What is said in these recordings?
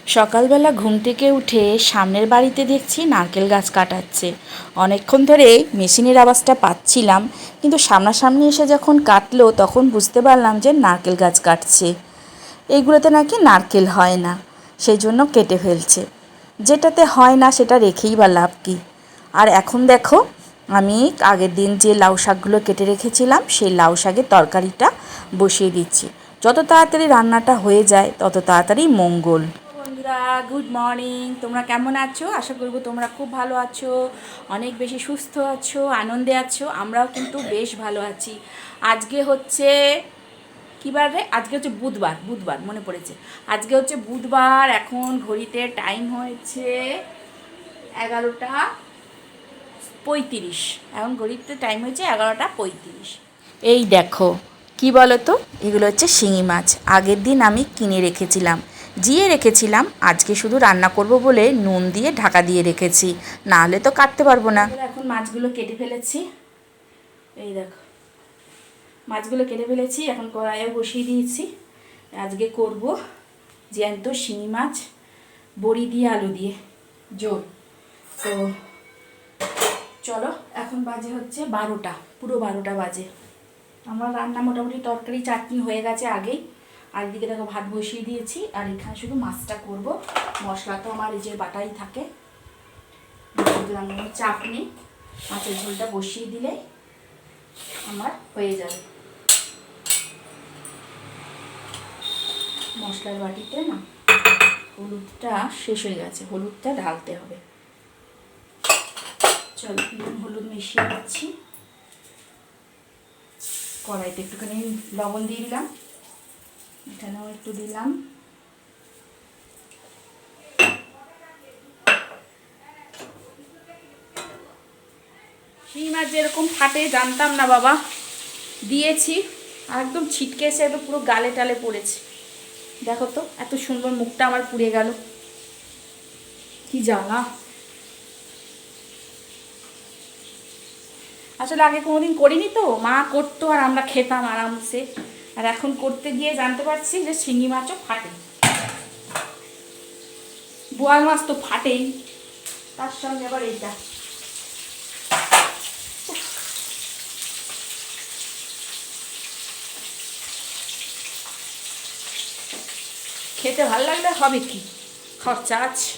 সকালবেলা ঘুম থেকে উঠে সামনের বাড়িতে দেখছি নারকেল গাছ কাটাচ্ছে। অনেকক্ষণ ধরে মেশিনের আওয়াজটা পাচ্ছিলাম, কিন্তু সামনাসামনি এসে যখন কাটলো তখন বুঝতে পারলাম যে নারকেল গাছ কাটছে। এইগুলোতে নাকি নারকেল হয় না, সেই জন্য কেটে ফেলছে। যেটাতে হয় না সেটা রেখেই বা লাভ কী। আর এখন দেখো, আমি আগের দিন যে লাউ শাকগুলো কেটে রেখেছিলাম সেই লাউ শাকের তরকারিটা বসিয়ে দিচ্ছি। যত তাড়াতাড়ি রান্নাটা হয়ে যায় তত তাড়াতাড়ি মঙ্গল। বন্ধুরা, গুড মর্নিং। তোমরা কেমন আছো? আশা করব তোমরা খুব ভালো আছো, অনেক বেশি সুস্থ আছো, আনন্দে আছো। আমরাও কিন্তু বেশ ভালো আছি। আজকে হচ্ছে কী বার রে? আজকে হচ্ছে বুধবার। বুধবার মনে পড়েছে, আজকে হচ্ছে বুধবার। এখন ঘড়িতে টাইম হয়েছে 11টা 35। এখন ঘড়িতে টাইম হয়েছে 11টা 35। এই দেখো, কি বলো তো, এগুলো হচ্ছে শিঙি মাছ। আগের দিন আমি কিনে রেখেছিলাম, জিয়ে রেখেছিলাম। আজকে শুধু রান্না করব বলে নুন দিয়ে ঢাকা দিয়ে রেখেছি, না হলে তো কাটতে পারবো না। এখন মাছগুলো কেটে ফেলেছি, এই দেখো মাছগুলো কেটে ফেলেছি। এখন কড়াইয়ে বসিয়ে দিয়েছি। আজকে করব জ্যান্ত শিঙি মাছ বড়ি দিয়ে আলু দিয়ে ঝোল। তো চলো, এখন বাজে হচ্ছে 12টা, পুরো 12টা বাজে। আমার রান্না মোটামুটি তরকারি চাটনি হয়ে গেছে আগেই। আর এদিকে দেখো ভাত বসিয়ে দিয়েছি, আর এখানে শুধু মাছটা করব। মশলা তো আমার এই যে বাটাই থাকে। চাপ নেই, মাছের ঝোলটা বসিয়ে দিলে আমার হয়ে যাবে। মশলার বাটিতে না হলুদটা শেষ হয়ে গেছে, হলুদটা ঢালতে হবে। চলো, নুন হলুদ মিশিয়ে দিচ্ছি। কড়াইতে একটুখানি লবণ দিয়ে দিলাম, এখানেও একটু দিলাম। শিঙি মাছ যেরকম ফাটে জানতাম না বাবা, দিয়েছি আর একদম ছিটকে এসে একদম পুরো গালে টালে পড়েছে। দেখো তো, এত সুন্দর মুখটা আমার পুড়ে গেল, কি জ্বালা। আসলে আগে কোনোদিন করিনি তো, মা করতো আর আমরা খেতাম আরামসে। আর এখন করতে গিয়ে জানতে পারছি যে শিঙি মাছও ফাটে। বোয়াল মাছ তো ফাটেই, তার সঙ্গে আবার এইটা। খেতে ভালো লাগলে হবে কি, খরচা আছে।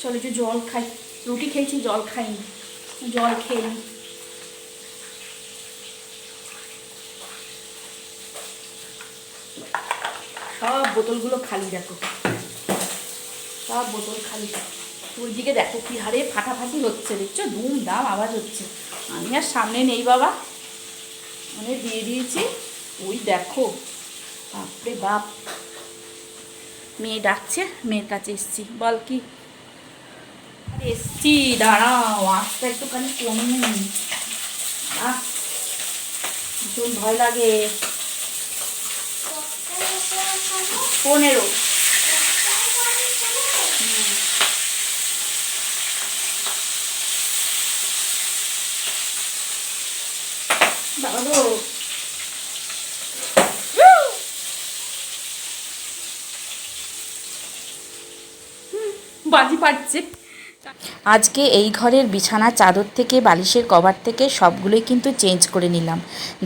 চলো একটু জল খাই, রুটি খেয়েছি জল খাইনি, জল খেয়ে নিই। সব বোতলগুলো খালি, দেখো সব বোতল খালি। ওই দিকে দেখো কি হারে ফাটাফাটি হচ্ছে, দেখছো দুম দাম আওয়াজ হচ্ছে। আমি আর সামনে নেই বাবা, মানে দিয়ে দিয়েছি। ওই দেখো, বাপরে বাপ। মেয়ে ডাকছে, মেয়ের কাছে এসছি। বল কি? এসছি, দাঁড়াও, আস্তে একটুখানি কমুন। ভীষণ ভয় লাগে। 15। দাঁড়াবো, বাজি পাচ্ছে। আজকে এই ঘরের বিছানার চাদর থেকে বালিশের কভার থেকে সবগুলোই কিন্তু চেঞ্জ করে নিলাম।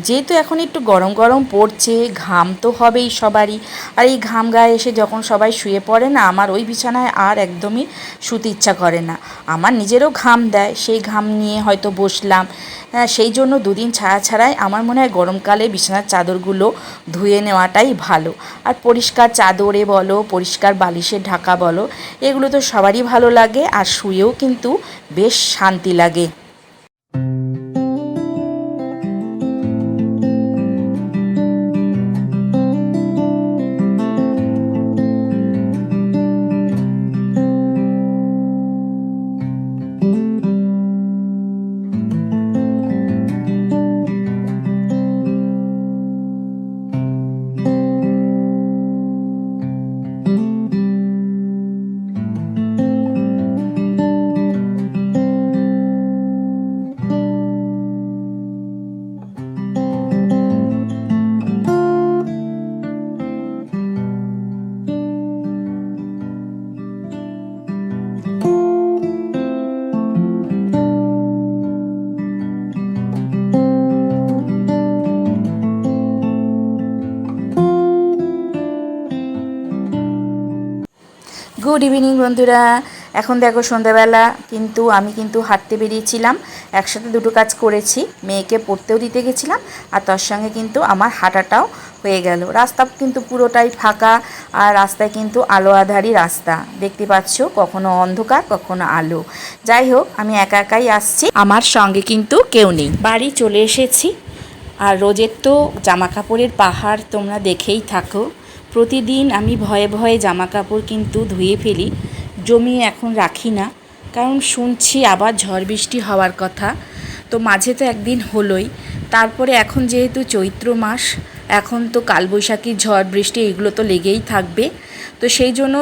যেহেতু এখন একটু গরম গরম পড়ছে, ঘাম তো হবেই সবারই। আর এই ঘাম গায়ে এসে যখন সবাই শুয়ে পড়ে না, আমার ওই বিছানায় আর একদমই শুতে ইচ্ছা করে না। আমার নিজেরও ঘাম দেয়, সেই ঘাম নিয়ে হয়তো বসলাম। সেই জন্য দুদিন ছাড়া ছাড়াই আমার মনে হয় গরমকালে বিছানার চাদরগুলো ধুয়ে নেওয়াটাই ভালো। আর পরিষ্কার চাদরে বলো, পরিষ্কার বালিশের ঢাকা বলো, এগুলো তো সবারই ভালো লাগে, আর শুয়েও কিন্তু বেশ শান্তি লাগে। গুড ইভিনিং বন্ধুরা। এখন দেখো সন্ধ্যাবেলা, কিন্তু আমি হাঁটতে বেরিয়েছিলাম। একসাথে দুটো কাজ করেছি, মেয়েকে পড়তেও দিতে গেছিলাম আর তার সঙ্গে কিন্তু আমার হাঁটাটাও হয়ে গেল। রাস্তা কিন্তু পুরোটাই ফাঁকা, আর রাস্তায় কিন্তু আলো আঁধারি রাস্তা, দেখতে পাচ্ছ, কখনো অন্ধকার কখনো আলো। যাই হোক, আমি একা একাই আসছি, আমার সঙ্গে কিন্তু কেউ নেই। বাড়ি চলে এসেছি, আর রোজের তো জামা কাপড়ের পাহাড় তোমরা দেখেই থাকো। প্রতিদিন আমি ভয়ে ভয়ে জামা কাপড় কিন্তু ধুয়ে ফেলি, জমিয়ে এখন রাখি না, কারণ শুনছি আবার ঝড় বৃষ্টি হওয়ার কথা। তো মাঝে তো একদিন হলোই, তারপরে এখন যেহেতু চৈত্র মাস, এখন তো কালবৈশাখী ঝড় বৃষ্টি এগুলো তো লেগেই থাকবে। তো সেই জন্য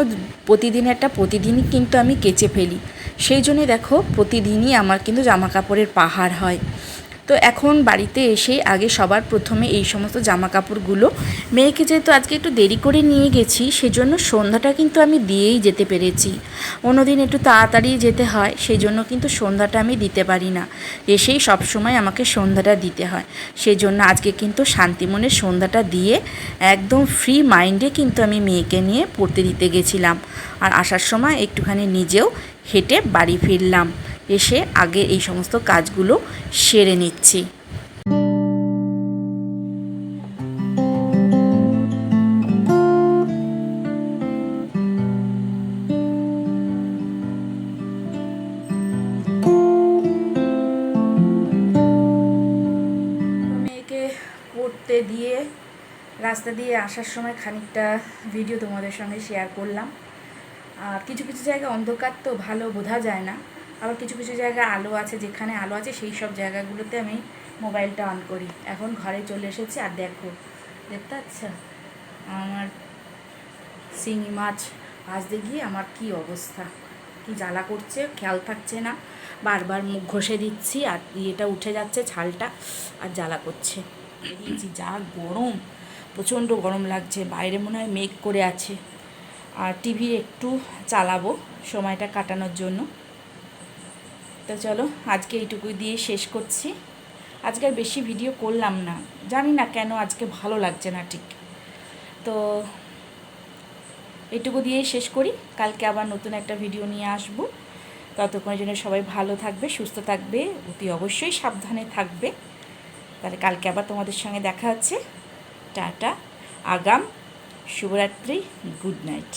প্রতিদিনই কিন্তু আমি কেচে ফেলি। সেই জন্যে দেখো প্রতিদিনই আমার কিন্তু জামা কাপড়ের পাহাড় হয়। তো এখন বাড়িতে এসে আগে সবার প্রথমে এই সমস্ত জামা কাপড়গুলো, মেয়েকে যেহেতু আজকে একটু দেরি করে নিয়ে গেছি, সেজন্য সন্ধ্যাটা কিন্তু আমি দিয়েই যেতে পেরেছি। অন্যদিন একটু তাড়াতাড়ি যেতে হয়, সেই জন্য কিন্তু সন্ধ্যাটা আমি দিতে পারি না, এসেই সবসময় আমাকে সন্ধ্যাটা দিতে হয়। সেই জন্য আজকে কিন্তু শান্তি মনে সন্ধ্যাটা দিয়ে একদম ফ্রি মাইন্ডে কিন্তু আমি মেয়েকে নিয়ে পড়তে দিতে গেছিলাম। আর আসার সময় একটুখানি নিজেও হেঁটে বাড়ি ফিরলাম, এসে আগে এই সমস্ত কাজগুলো সেরে নিচ্ছি। মেয়েকে পড়তে দিয়ে রাস্তা দিয়ে আসার সময় খানিকটা ভিডিও তোমাদের সঙ্গে শেয়ার করলাম। আর কিছু কিছু জায়গায় অন্ধকার তো ভালো বোঝা যায় না, আবার কিছু কিছু জায়গায় আলো আছে, যেখানে আলো আছে সেই সব জায়গাগুলোতে আমি মোবাইলটা অন করি। এখন ঘরে চলে এসেছি, আর দেখো, দেখতে আচ্ছা আমার শিঙি মাছ ভাজতে গিয়ে আমার কি অবস্থা, কি জ্বালা করছে, খেয়াল থাকছে না, বারবার মুখ ঘষে দিচ্ছি আর ইয়েটা উঠে যাচ্ছে ছালটা, আর জ্বালা করছে। বেরিয়েছি, যা গরম, প্রচণ্ড গরম লাগছে, বাইরে মনে হয় মেঘ করে আছে। আর টিভি একটু চালাবো সময়টা কাটানোর জন্য। তো চলো, আজকে এইটুকুই দিয়ে শেষ করছি। আজকে আর বেশি ভিডিও করলাম না, জানি না কেন আজকে ভালো লাগছে না ঠিক। তো এইটুকু দিয়েই শেষ করি, কালকে আবার নতুন একটা ভিডিও নিয়ে আসবো। ততক্ষণের জন্য সবাই ভালো থাকবে, সুস্থ থাকবে, অতি অবশ্যই সাবধানে থাকবে। তাহলে কালকে আবার তোমাদের সঙ্গে দেখা হচ্ছে। টাটা, আগাম শুভরাত্রি, গুড নাইট।